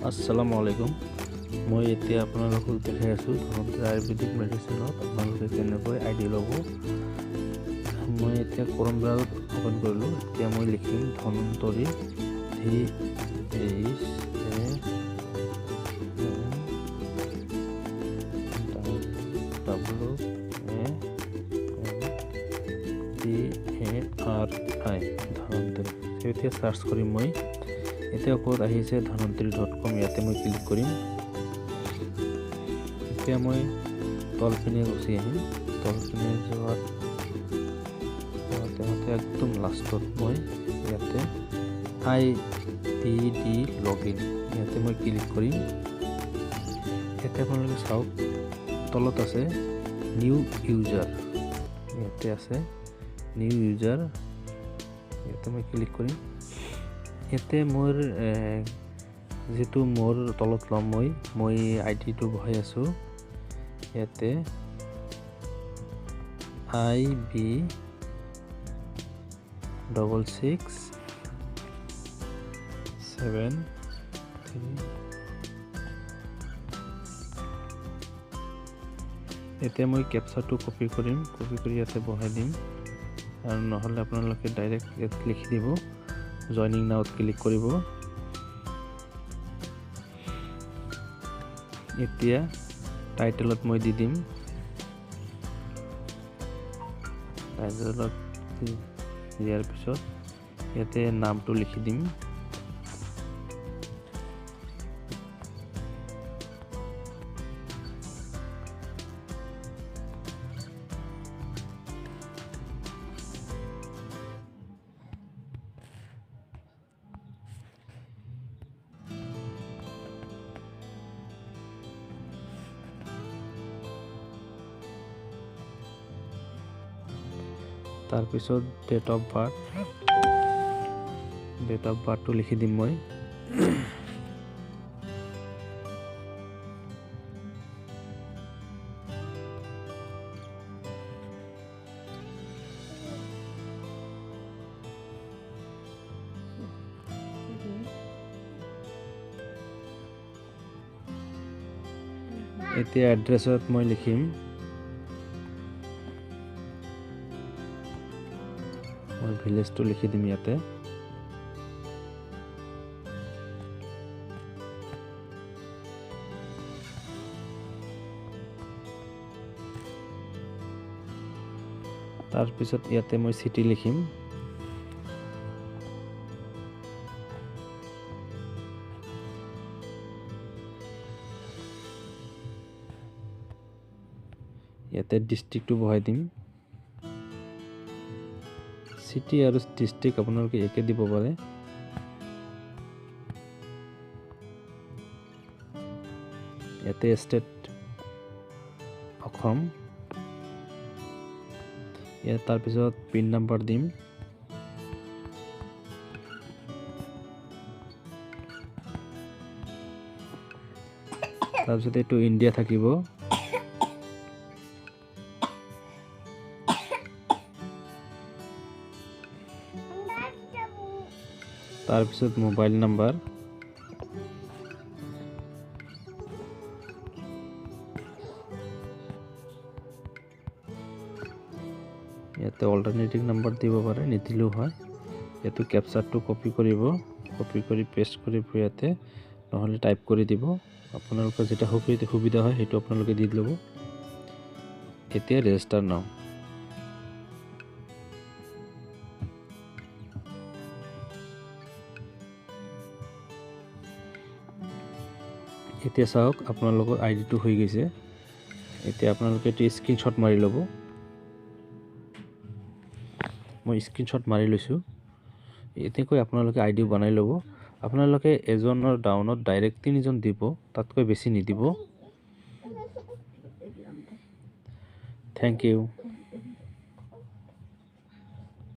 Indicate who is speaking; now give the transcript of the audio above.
Speaker 1: আসসালামু আলাইকুম। মই এতিয়া আপোনালোকক দেখাই আছোঁ ধনন্তৰী আয়ুৰ্বেদিক মেডিচিনত আপোনালোকে কেনেকৈ আইডি ল'ব। মই এতিয়া ক্ৰম ব্ৰাউজাৰত অপেন কৰিলোঁ। এতিয়া মই লিখিম ধনন্তৰী DHANTRI ধনন্তৰী। এতিয়া চাৰ্চ কৰিম মই। এতিয়া ওপৰত আহিছে ধনন্তৰী.com, ইয়াতে মই ক্লিক কৰিম। এতিয়া মই তলপিনে গুচি আহিম। তলপিনে যোৱাত একদম লাষ্টত মই ইয়াতে IBD লগইন ইয়াতে মই ক্লিক কৰিম। ইয়াতে আপোনালোকে চাওক তলত আছে নিউ ইউজাৰ, ইয়াতে আছে নিউ ইউজাৰ, ইয়াতে মই ক্লিক কৰিম। ইয়াতে মোৰ যেটো মোৰ তলত লম মই আইডিটো বহাই আছোঁ। ইয়াতে IB6673 এতিয়া মই কেপচাটো কপি কৰিম, কপি কৰি ইয়াতে বহাই দিম। আৰু নহ'লে আপোনালোকে ডাইৰেক্ট ইয়াত লিখি দিব, জয়নিং নাওত ক্লিক কৰিব। এতিয়া টাইটেলত মই দি দিম, টাইটেলত দিয়াৰ পিছত ইয়াতে নামটো লিখি দিম। তাৰপিছত ডেট অফ বাৰ্থটো লিখি দিম মই। এতিয়া এড্ৰেছত মই লিখিম মই ভিলেজটো লিখি দিম ইয়াতে। তাৰপিছত ইয়াতে মই চিটি লিখিম। ইয়াতে ডিষ্ট্ৰিক্টটো বহাই দিম। চিটি আৰু ডিষ্ট্ৰিক্ট আপোনালোকে একে দিব পাৰে। ইয়াতে ষ্টেট অসম। ইয়াত তাৰপিছত পিন নাম্বাৰ দিম। তাৰপিছত এইটো ইণ্ডিয়া থাকিব। তাৰপিছত মোবাইল নাম্বাৰ, ইয়াতে অল্টাৰনেটিভ নাম্বাৰ দিব পাৰে, নিদিলেও হয়। ইয়াতে কেপচাৰটো কপি কৰিব, কপি কৰি পেষ্ট কৰিব ইয়াতে, নহ'লে টাইপ কৰি দিব। আপোনালোকৰ যেটা সুবিধা হয় সেইটো আপোনালোকে দি ল'ব। এতিয়া ৰেজিষ্টাৰ নাও। এতিয়া চাওক আপোনালোকৰ আইডিটো হৈ গৈছে। এতিয়া আপোনালোকে এইটো স্ক্ৰীনশ্বট মাৰি ল'ব। মই স্ক্ৰীনশ্বট মাৰি লৈছোঁ। এনেকৈ আপোনালোকে আইডি বনাই ল'ব। আপোনালোকে এজনৰ ডাউনত ডাইৰেক্ট 3জন দিব, তাতকৈ বেছি নিদিব। Thank U.